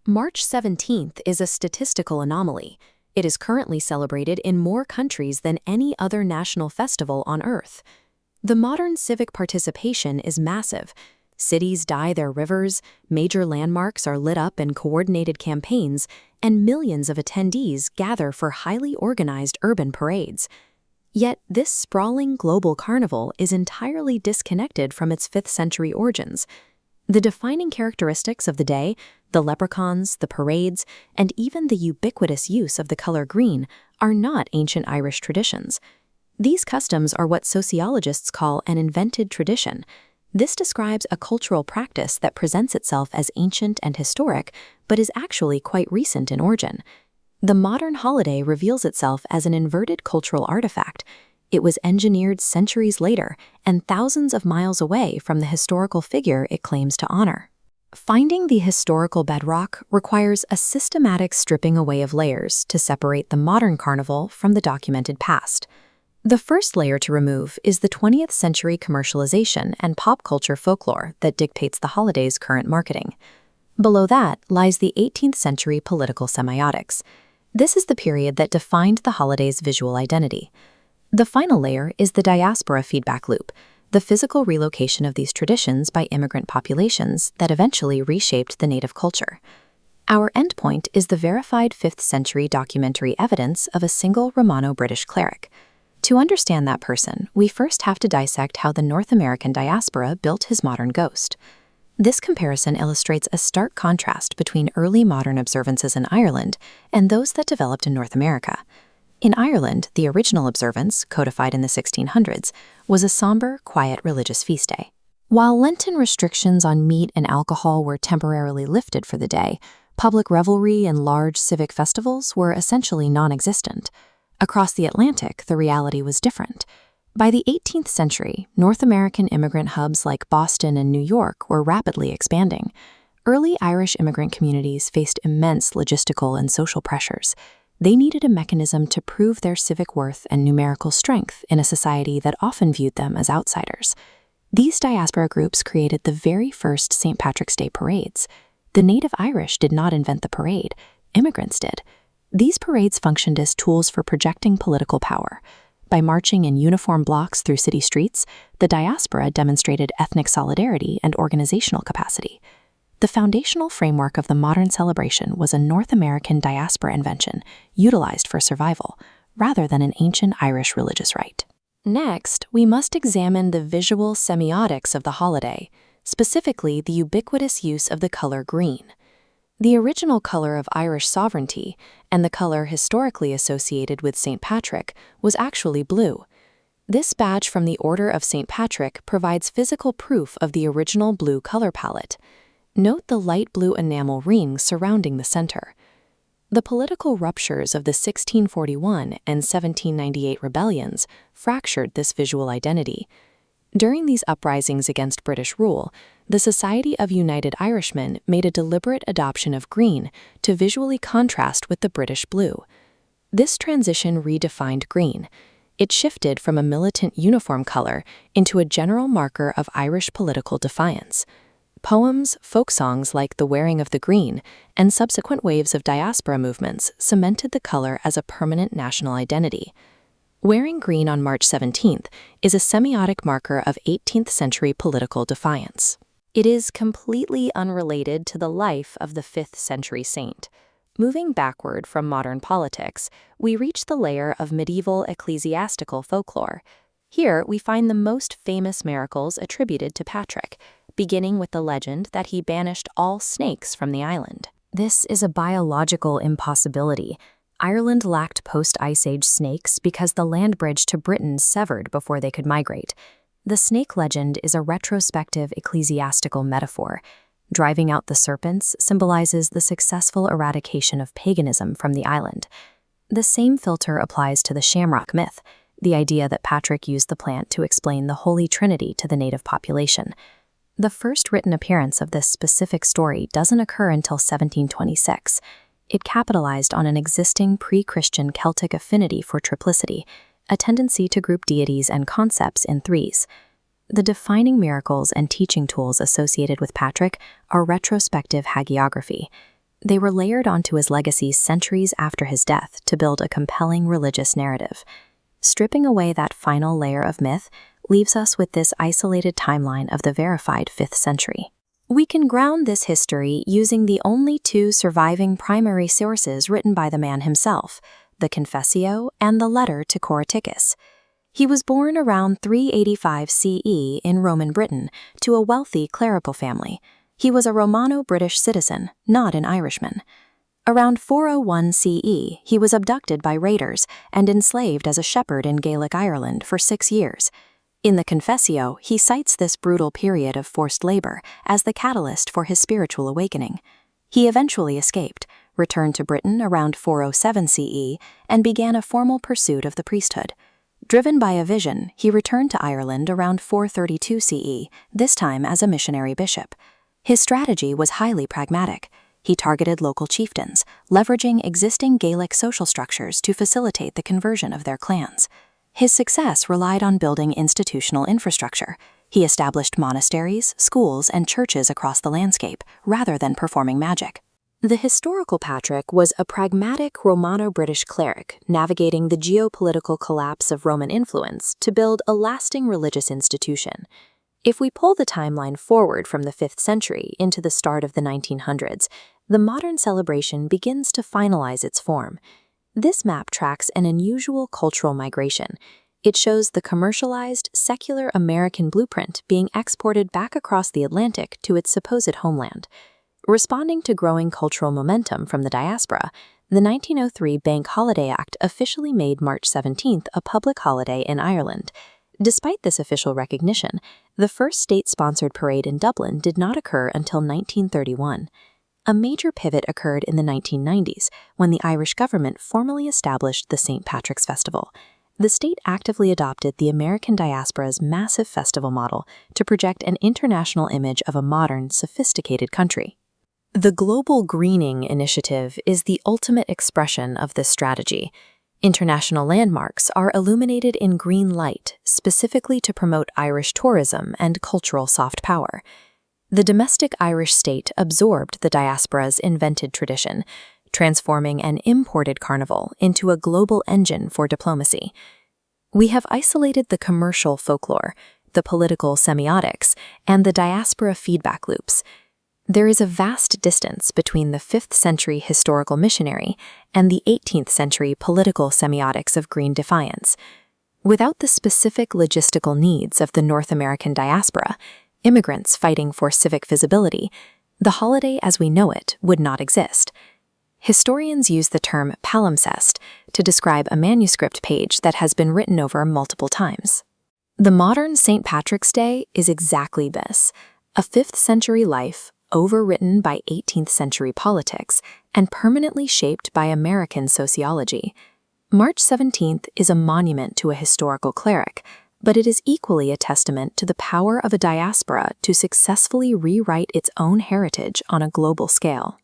March 17th is a statistical anomaly. It is currently celebrated in more countries than any other national festival on Earth. The modern civic participation is massive. Cities dye their rivers, major landmarks are lit up in coordinated campaigns, and millions of attendees gather for highly organized urban parades. Yet this sprawling global carnival is entirely disconnected from its 5th century origins. The defining characteristics of the day, the leprechauns, the parades, and even the ubiquitous use of the color green, are not ancient Irish traditions. These customs are what sociologists call an invented tradition. This describes a cultural practice that presents itself as ancient and historic, but is actually quite recent in origin. The modern holiday reveals itself as an inverted cultural artifact. It was engineered centuries later and thousands of miles away from the historical figure it claims to honor. Finding the historical bedrock requires a systematic stripping away of layers to separate the modern carnival from the documented past. The first layer to remove is the 20th century commercialization and pop culture folklore that dictates the holiday's current marketing. Below that lies the 18th century political semiotics. This is the period that defined the holiday's visual identity. The final layer is the diaspora feedback loop, the physical relocation of these traditions by immigrant populations that eventually reshaped the native culture. Our endpoint is the verified 5th century documentary evidence of a single Romano-British cleric. To understand that person, we first have to dissect how the North American diaspora built his modern ghost. This comparison illustrates a stark contrast between early modern observances in Ireland and those that developed in North America. In Ireland, the original observance, codified in the 1600s, was a somber, quiet religious feast day. While Lenten restrictions on meat and alcohol were temporarily lifted for the day, public revelry and large civic festivals were essentially non-existent. Across the Atlantic, the reality was different. By the 18th century, North American immigrant hubs like Boston and New York were rapidly expanding. Early Irish immigrant communities faced immense logistical and social pressures. They needed a mechanism to prove their civic worth and numerical strength in a society that often viewed them as outsiders. These diaspora groups created the very first St. Patrick's Day parades. The native Irish did not invent the parade, immigrants did. These parades functioned as tools for projecting political power. By marching in uniform blocks through city streets, the diaspora demonstrated ethnic solidarity and organizational capacity. The foundational framework of the modern celebration was a North American diaspora invention utilized for survival, rather than an ancient Irish religious rite. Next, we must examine the visual semiotics of the holiday, specifically the ubiquitous use of the color green. The original color of Irish sovereignty, and the color historically associated with St. Patrick, was actually blue. This badge from the Order of St. Patrick provides physical proof of the original blue color palette. Note the light blue enamel ring surrounding the center. The political ruptures of the 1641 and 1798 rebellions fractured this visual identity. During these uprisings against British rule, the Society of United Irishmen made a deliberate adoption of green to visually contrast with the British blue. This transition redefined green. It shifted from a militant uniform color into a general marker of Irish political defiance. Poems, folk songs like The Wearing of the Green, and subsequent waves of diaspora movements cemented the color as a permanent national identity. Wearing green on March 17th is a semiotic marker of 18th century political defiance. It is completely unrelated to the life of the 5th century saint. Moving backward from modern politics, we reach the layer of medieval ecclesiastical folklore. Here we find the most famous miracles attributed to Patrick, beginning with the legend that he banished all snakes from the island. This is a biological impossibility. Ireland lacked post-Ice Age snakes because the land bridge to Britain severed before they could migrate. The snake legend is a retrospective ecclesiastical metaphor. Driving out the serpents symbolizes the successful eradication of paganism from the island. The same filter applies to the Shamrock myth, the idea that Patrick used the plant to explain the Holy Trinity to the native population. The first written appearance of this specific story doesn't occur until 1726. It capitalized on an existing pre-Christian Celtic affinity for triplicity, a tendency to group deities and concepts in threes. The defining miracles and teaching tools associated with Patrick are retrospective hagiography. They were layered onto his legacy centuries after his death to build a compelling religious narrative. Stripping away that final layer of myth leaves us with this isolated timeline of the verified 5th century. We can ground this history using the only two surviving primary sources written by the man himself, the Confessio and the letter to Coroticus. He was born around 385 CE in Roman Britain to a wealthy clerical family. He was a Romano-British citizen, not an Irishman. Around 401 CE, he was abducted by raiders and enslaved as a shepherd in Gaelic Ireland for 6 years. In the Confessio, he cites this brutal period of forced labor as the catalyst for his spiritual awakening. He eventually escaped, returned to Britain around 407 CE, and began a formal pursuit of the priesthood. Driven by a vision, he returned to Ireland around 432 CE, this time as a missionary bishop. His strategy was highly pragmatic. He targeted local chieftains, leveraging existing Gaelic social structures to facilitate the conversion of their clans. His success relied on building institutional infrastructure. He established monasteries, schools, and churches across the landscape, rather than performing magic. The historical Patrick was a pragmatic Romano-British cleric navigating the geopolitical collapse of Roman influence to build a lasting religious institution. If we pull the timeline forward from the 5th century into the start of the 1900s, the modern celebration begins to finalize its form. This map tracks an unusual cultural migration. It shows the commercialized, secular American blueprint being exported back across the Atlantic to its supposed homeland. Responding to growing cultural momentum from the diaspora, the 1903 Bank Holiday Act officially made March 17th a public holiday in Ireland. Despite this official recognition, the first state-sponsored parade in Dublin did not occur until 1931. A major pivot occurred in the 1990s when the Irish government formally established the St. Patrick's Festival. The state actively adopted the American diaspora's massive festival model to project an international image of a modern, sophisticated country. The Global Greening Initiative is the ultimate expression of this strategy. International landmarks are illuminated in green light, specifically to promote Irish tourism and cultural soft power. The domestic Irish state absorbed the diaspora's invented tradition, transforming an imported carnival into a global engine for diplomacy. We have isolated the commercial folklore, the political semiotics, and the diaspora feedback loops. There is a vast distance between the 5th century historical missionary and the 18th century political semiotics of green defiance. Without the specific logistical needs of the North American diaspora, immigrants fighting for civic visibility, the holiday as we know it would not exist. Historians use the term palimpsest to describe a manuscript page that has been written over multiple times. The modern St. Patrick's Day is exactly this, a 5th century life overwritten by 18th century politics and permanently shaped by American sociology. March 17th is a monument to a historical cleric, but it is equally a testament to the power of a diaspora to successfully rewrite its own heritage on a global scale.